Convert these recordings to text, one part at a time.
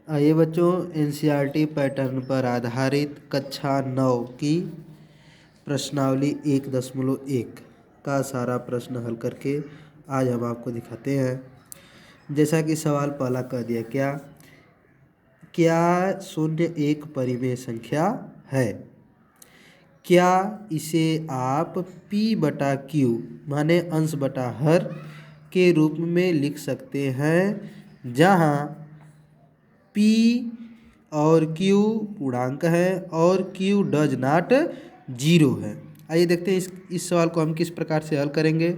आइए बच्चों, NCERT pattern पर आधारित कक्षा 9 की प्रश्नावली 1.1 का सारा प्रश्न हल करके आज हम आपको दिखाते हैं। जैसा कि सवाल पहला कह दिया, क्या क्या शून्य एक परिमेय संख्या है? क्या इसे आप p बटा q माने अंश बटा हर के रूप में लिख सकते हैं, जहाँ p और q पूर्णांक है और q डज नॉट जीरो है। आइए देखते हैं इस सवाल को हम किस प्रकार से हल करेंगे।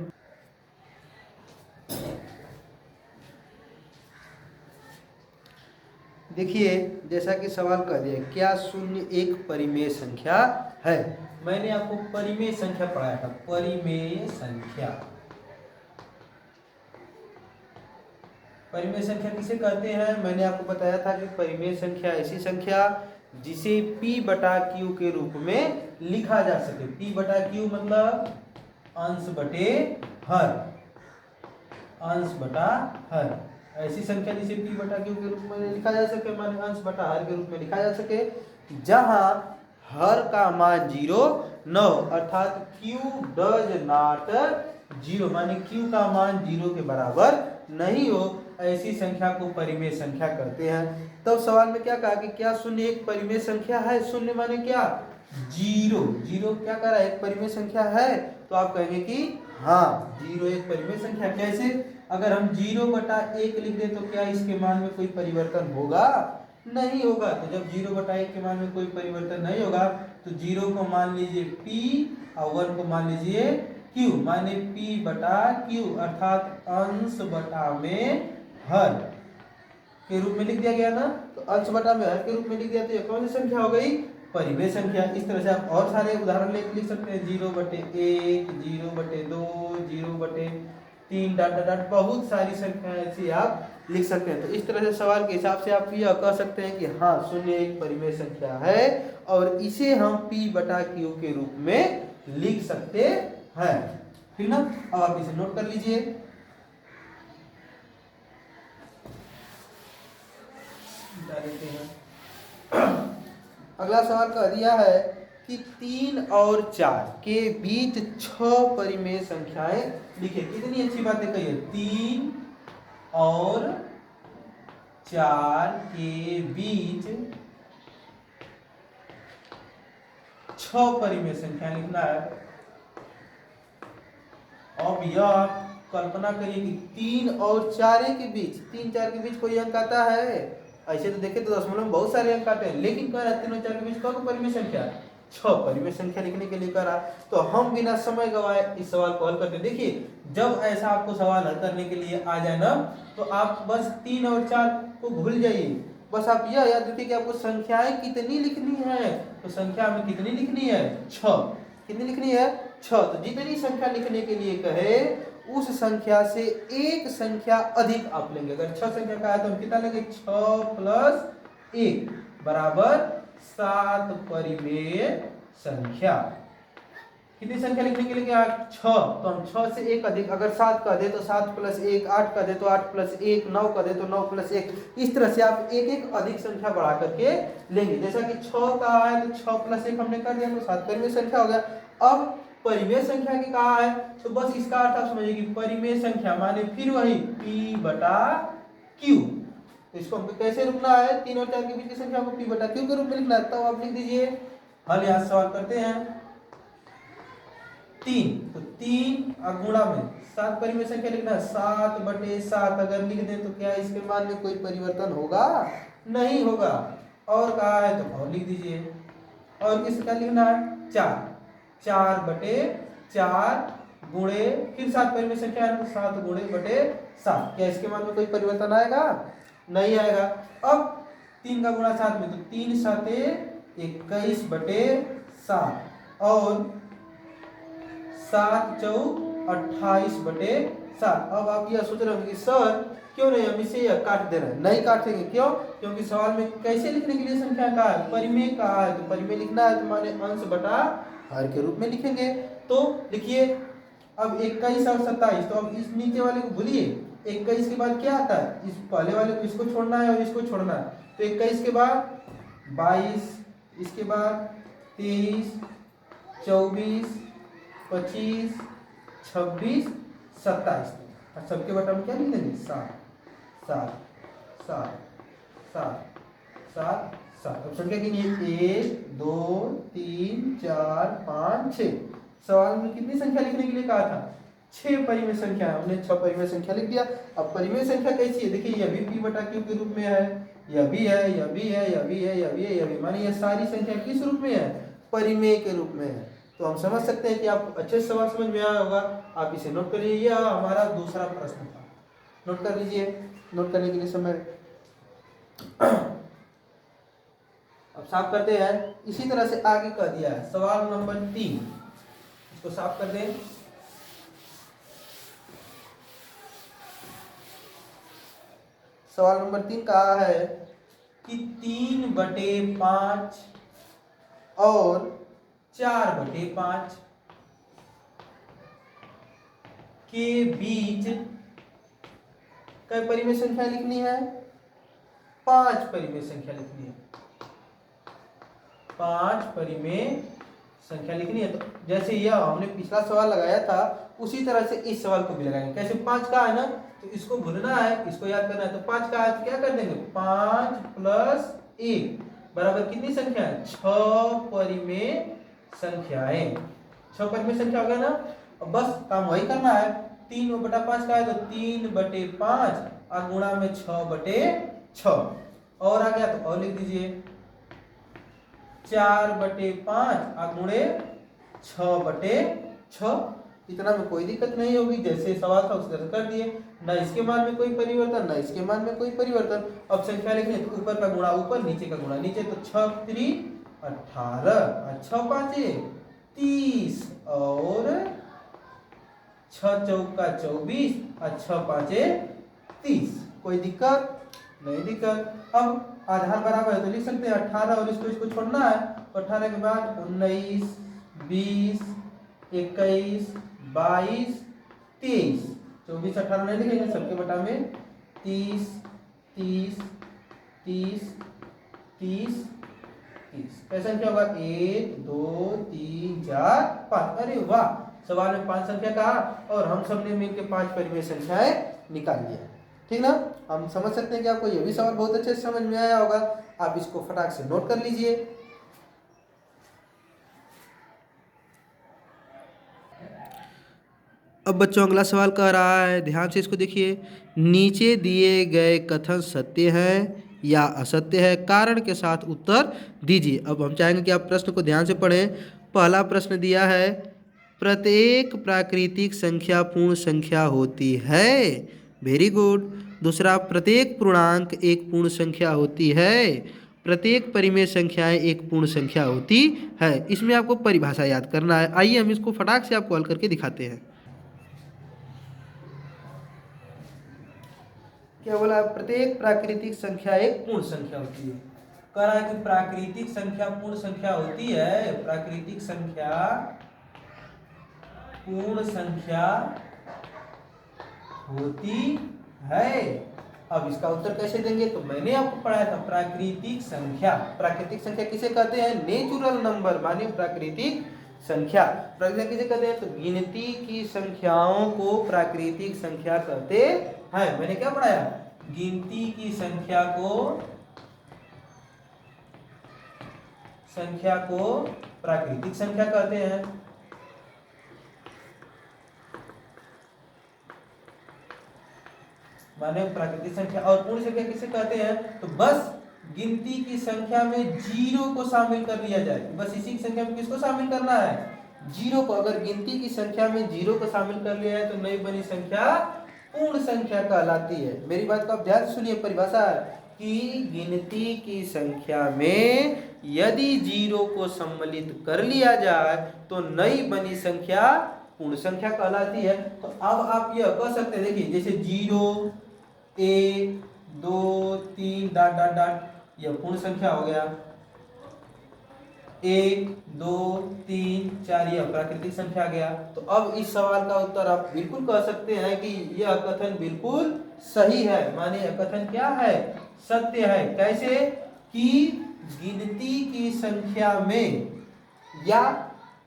देखिए, जैसा कि सवाल कह दिया, क्या शून्य एक परिमेय संख्या है? मैंने आपको परिमेय संख्या पढ़ाया था। परिमेय संख्या, परिमेय संख्या किसे कहते हैं? मैंने आपको बताया था कि परिमेय संख्या ऐसी संख्या जिसे p बटा q के रूप में लिखा जा सके। p बटा q मतलब अंश बटे हर, अंश बटा हर। ऐसी संख्या जिसे p बटा q के रूप में लिखा जा सके, माने अंश बटा हर के रूप में लिखा जा सके, जहां हर का मान 0 न हो, अर्थात q डज नॉट जीरो, माने q का मान 0 के बराबर नहीं हो, ऐसी संख्या को परिमेय संख्या कहते हैं। तब सवाल में क्या कहा कि क्या शून्य एक परिमेय संख्या है? शून्य माने क्या? जीरो। जीरो क्या कर रहा है? एक परिमेय संख्या है। तो आप कहेंगे कि हाँ, जीरो एक परिमेय संख्या। कैसे? अगर हम 0/1 लिख दें तो क्या इसके मान में कोई परिवर्तन होगा? नहीं होगा। तो जब 0/1 के मान में कोई परिवर्तन नहीं होगा तो 0 को मान लीजिए p और 1 को मान लीजिए q, माने p बटा q, अर्थात अंश बटा में हर के रूप में लिख दिया गया ना। तो अंश बटा में हर के रूप में लिख दिया तो ये कौन सी संख्या हो गई? परिमेय संख्या। इस तरह से आप और सारे उदाहरण लिख सकते हैं। 0/1, 0/2, 0/3, डॉट डॉट डॉट, बहुत सारी संख्या ऐसी आप लिख सकते हैं। तो इस तरह से सवाल के हिसाब से आप यह कह सकते हैं कि हाँ, शून्य एक परिमेय संख्या है और इसे हम p बटा q के रूप में लिख सकते हैं। ठीक ना? अब आप इसे नोट कर लीजिए। देते हैं। अगला सवाल कह दिया है कि 3 और 4 के बीच 6 परिमेय संख्याएं लिखिए। कितनी अच्छी बातें कही है। 3 और 4 के बीच 6 परिमेय संख्या लिखना है। अब यह आप कल्पना करिए कि 3 और 4 के बीच, 3 4 के बीच कोई अंक आता है? ऐसे तो देखें तो दशमलव में बहुत सारे अंक आते हैं, लेकिन कह रहा है 3 और 4 के बीच कौन परिमेय संख्या? 6 परिमेय संख्या लिखने के लिए कह रहा। तो हम बिना समय गवाए इस सवाल को हल करते। देखिए, जब ऐसा आपको सवाल हल करने के लिए आ जाए ना, तो आप बस 3 और 4 को भूल जाइए। बस आप यह याद रखिए कि आपको संख्याएं कितनी लिखनी है। तो संख्या में कितनी लिखनी है? 6। कितनी लिखनी है? 6। तो जितनी संख्या लिखने के लिए कहे, उस संख्या से एक संख्या अधिक आप लेंगे। अगर 6 संख्या का है तो हम कितना लेंगे? 6 + 1 बराबर 7 परिमेय संख्या। कितनी संख्या लिखने के लिए क्या? 6। तो हम 6 से एक अधिक, अगर 7 का दे तो 7 + 1, 8 का दे तो 8 + 1, 9 का दे तो 9 + 1। इस तरह से आप एक एक अधिक संख्या बढ़ा करके लेंगे। जैसा कि 6 का है तो 6 + 1 हमने कर दिया तो 7 परिमेय संख्या हो गया। अब परिमेय संख्या की कहा है तो बस इसका अर्थ आप समझिए कि परिमेय संख्या माने फिर वही p बटा q। तो इसको हमको कैसे लिखना है? 3 और 4 के बीच की संख्या को p बटा q के रूप में लिखना है। तो आप लिख दीजिए। हल यहाँ सवाल करते हैं। 3, तो 3 और गुणा में 7 परिमेय संख्या लिखना है। 7/7 अगर लिख दें तो क्या इसके मान में कोई परिवर्तन होगा? नहीं होगा। और कहा है तो और लिख दीजिए। और किसका लिखना है? 4। 4/4 गुणे फिर 7 परिमेय संख्या है तो 7 गुणे 7। क्या इसके मान में कोई परिवर्तन आएगा? नहीं आएगा। अब 3 का गुणा 7 में तो 3 × 7 = 21/7 और 7 × 4 = 28/7। अब आप यह सोच रहे होंगे कि सर क्यों नहीं हम इसे यह काट दे रहे हैं? नहीं काटेंगे। क्यों? क्योंकि सवाल में कैसे लिखने के लिए संख्या का है? परिमेय का है। तो परिमेय लिखना है तो माने अंश बटा हर के रूप में लिखेंगे। तो लिखिए अब 21 और 27, तो अब इस नीचे वाले को भूलिए, 21 के बाद क्या आता है, इस पहले वाले को इसको छोड़ना है और इसको छोड़ना है, तो 21 के बाद 22, इसके बाद 23, 24, 25, 26, 27, और सबके बटा में क्या लिख देंगे 7, 7, 7, 7, 7, 7। अब संख्या गिनिए 1, 2, 3, 4, 5, 6। सवाल में कितनी संख्या लिखने के लिए कहा था, 6 परिमेय संख्या है, हमने 6 परिमेय संख्या लिख दिया। अब परिमेय संख्या कैसी है, देखिए यह भी p बटा q के रूप में है, यह भी है, यह भी है, यह भी है, यह भी है, यह भी, माने यह सारी संख्या किस रूप में है, परिमेय के रूप में है। तो हम समझ सकते हैं कि आप अच्छे से सवाल समझ में आया होगा। आप इसे नोट कर लीजिए, यह हमारा दूसरा प्रश्न था, नोट कर लीजिए। नोट करने के लिए समय अब साफ करते हैं। इसी तरह से आगे कह दिया है सवाल नंबर 3, इसको साफ कर दें। सवाल नंबर 3 कहा है कि 3/5 और 4/5 के बीच कई परिमेय संख्या लिखनी है, 5 परिमेय संख्या लिखनी है, 5 परिमेय संख्या लिखनी है। तो जैसे यह हमने पिछला सवाल लगाया था उसी तरह से इस सवाल को भी लगाएंगे। कैसे, 5 का है ना, तो इसको भूलना है, इसको याद करना है। तो 5 का है तो क्या कर देंगे, 5 + 1 बराबर कितनी संख्या है, 6 परिमेय संख्याएं। 6 परिमेय संख्या हो गया ना। अब बस काम वही करना है, 3/5 का है तो 3/5 और गुणा में 6/6, और आ गया तो और लिख दीजिए 4/5 और गुणे 6/6। इतना में कोई दिक्कत नहीं होगी, जैसे सवाल था उस तरह कर दिए, ना इसके मान में कोई परिवर्तन, ना इसके मान में कोई परिवर्तन। अब संख्या लिखने तो ऊपर का गुणा ऊपर, नीचे का गुणा नीचे, तो 6 × 3 = 18 और 6 × 5 = 30 और 6 × 4 = 24 और 6 × 5 = 30। कोई दिक्कत नहीं, दिक्कत। अब आधार बराबर है तो लिख सकते हैं 18 और इसको छोड़ना है, तो 18 के बाद 19, 20, 21, 22, 23, 24, 18 नहीं लिखेंगे, सबके बटा में 30, 30, 30, 30, 30। कैसा संख्या होगा, 1, 2, 3, 4, 5। अरे वाह, सवाल में 5 संख्या कहा और हम सब ने मिलकर 5 परिमेय संख्याएं निकाल लिया। ठीक ना, हम समझ सकते हैं कि आपको यह भी सवाल बहुत अच्छे से समझ में आया होगा। आप इसको फटाक से नोट कर लीजिए। अब बच्चों अगला सवाल कह रहा है, ध्यान से इसको देखिए, नीचे दिए गए कथन सत्य है या असत्य है, कारण के साथ उत्तर दीजिए। अब हम चाहेंगे कि आप प्रश्न को ध्यान से पढ़ें। पहला प्रश्न दिया है, प्रत्येक प्राकृतिक संख्या पूर्ण संख्या होती है। Very good. दूसरा, प्रत्येक पूर्णांक एक पूर्ण संख्या होती है। प्रत्येक परिमेय संख्याएं एक पूर्ण संख्या होती है। इसमें आपको परिभाषा याद करना है। आइए हम इसको फटाक से आपको हल करके दिखाते हैं। क्या बोला, प्रत्येक प्राकृतिक संख्या एक पूर्ण संख्या होती है। कह रहा है कि प्राकृतिक संख्या पूर्ण संख्या होती है, प्राकृतिक संख्या पूर्ण संख्या होती है। अब इसका उत्तर कैसे देंगे, तो मैंने आपको पढ़ाया था प्राकृतिक संख्या किसे कहते हैं, नेचुरल नंबर माने प्राकृतिक संख्या। प्राकृतिक किसे कहते हैं, तो गिनती की संख्याओं को प्राकृतिक संख्या कहते हैं। मैंने क्या पढ़ाया, गिनती की संख्या को प्राकृतिक संख्या कहते हैं। माने प्राकृतिक संख्या। और पूर्ण संख्या किसे कहते हैं, तो बस गिनती की संख्या में 0 को शामिल कर लिया जाए। बस इसी की संख्या में किसको शामिल करना है, 0 को। अगर गिनती की संख्या में 0 को शामिल कर लिया है तो नई बनी संख्या पूर्ण संख्या कहलाती है। मेरी बात को आप ध्यान से सुनिए। परिभाषा कि गिनती की संख्या में यदि 0 को सम्मिलित कर लिया जाए तो नई बनी संख्या पूर्ण संख्या कहलाती है। तो अब आप यह कह सकते हैं, देखिए जैसे 0, 1, 2, 3 ... यह पूर्ण संख्या हो गया। 1 2 3 4 यह प्राकृतिक संख्या आ गया। तो अब इस सवाल का उत्तर आप बिल्कुल कह सकते हैं कि यह कथन बिल्कुल सही है, माने यह कथन क्या है, सत्य है। कैसे कि गिनती की संख्या में या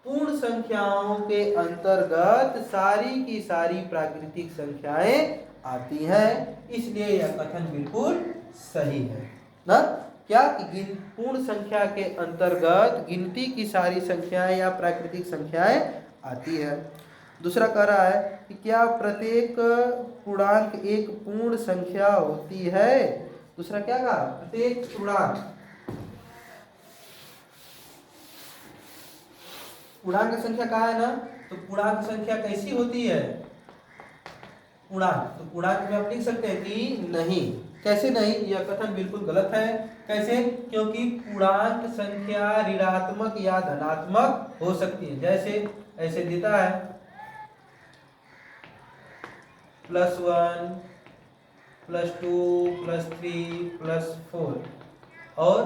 पूर्ण संख्याओं के अंतर्गत सारी की सारी प्राकृतिक संख्याएं आती हैं, इसलिए यह कथन बिल्कुल सही है ना। क्या कि पूर्ण संख्या के अंतर्गत गिनती की सारी संख्याएं या प्राकृतिक संख्याएं आती है। दूसरा कह रहा है कि क्या प्रत्येक पूर्णांक एक पूर्ण संख्या होती है। दूसरा क्या कहा, प्रत्येक पूर्णांक संख्या कहा है ना, तो पूर्णांक संख्या कैसी होती है, पूर्णांक, तो पूर्णांक में आप लिख सकते हैं कि नहीं। कैसे नहीं, यह कथन बिल्कुल गलत है। कैसे, क्योंकि पूर्णांक संख्या ऋणात्मक या धनात्मक हो सकती है। जैसे ऐसे देता है +1 +2 +3 +4 और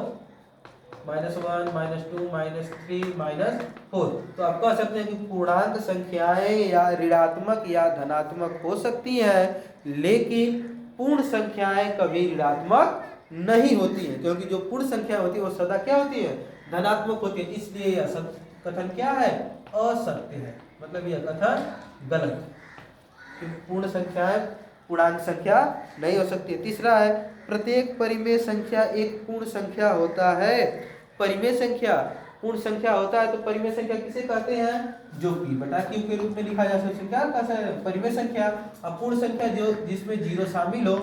-1 -2 -3 -4। तो आप कह सकते हैं कि पूर्णांक संख्याएं या ऋणात्मक या धनात्मक हो सकती हैं, लेकिन पूर्ण संख्याएं कभी ऋणात्मक नहीं होती हैं, क्योंकि जो पूर्ण संख्या होती है वो सदा क्या होती है, धनात्मक होती है। इसलिए यह कथन क्या है, असत्य है, मतलब यह कथन गलत है। पूर्ण संख्याएं पूर्णांक संख्या नहीं हो सकती है। तीसरा है प्रत्येक परिमेय संख्या एक पूर्ण संख्या होता है। परिमेय संख्या पूर्ण संख्या होता है, तो परिमेय संख्या किसे कहते हैं, जो p बटा q के रूप में लिखा जा सकता है, क्या कहते हैं, परिमेय संख्या। अब पूर्ण संख्या जो जिसमें 0 शामिल हो,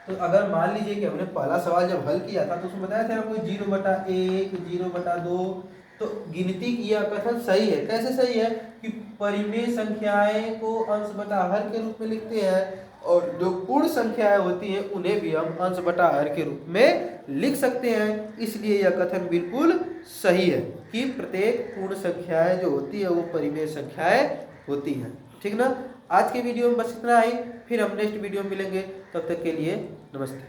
तो अगर मान लीजिए कि हमने पहला सवाल जब हल किया था तो उसमें बताया था हमको 0/1 0/2, तो गिनती की यह कथन सही है। कैसे सही है कि परिमेय संख्याएं को अंश बटा हर के रूप में लिखते हैं, और जो पूर्ण संख्याएं होती हैं उन्हें भी हम अंश बटा हर के रूप में लिख सकते हैं। इसलिए यह कथन बिल्कुल सही है कि प्रत्येक पूर्ण संख्याएं जो होती है वो परिमेय संख्याएं होती हैं। ठीक ना। आज के वीडियो में बस इतना ही, फिर हम नेक्स्ट वीडियो में मिलेंगे। तब तक के लिए नमस्ते।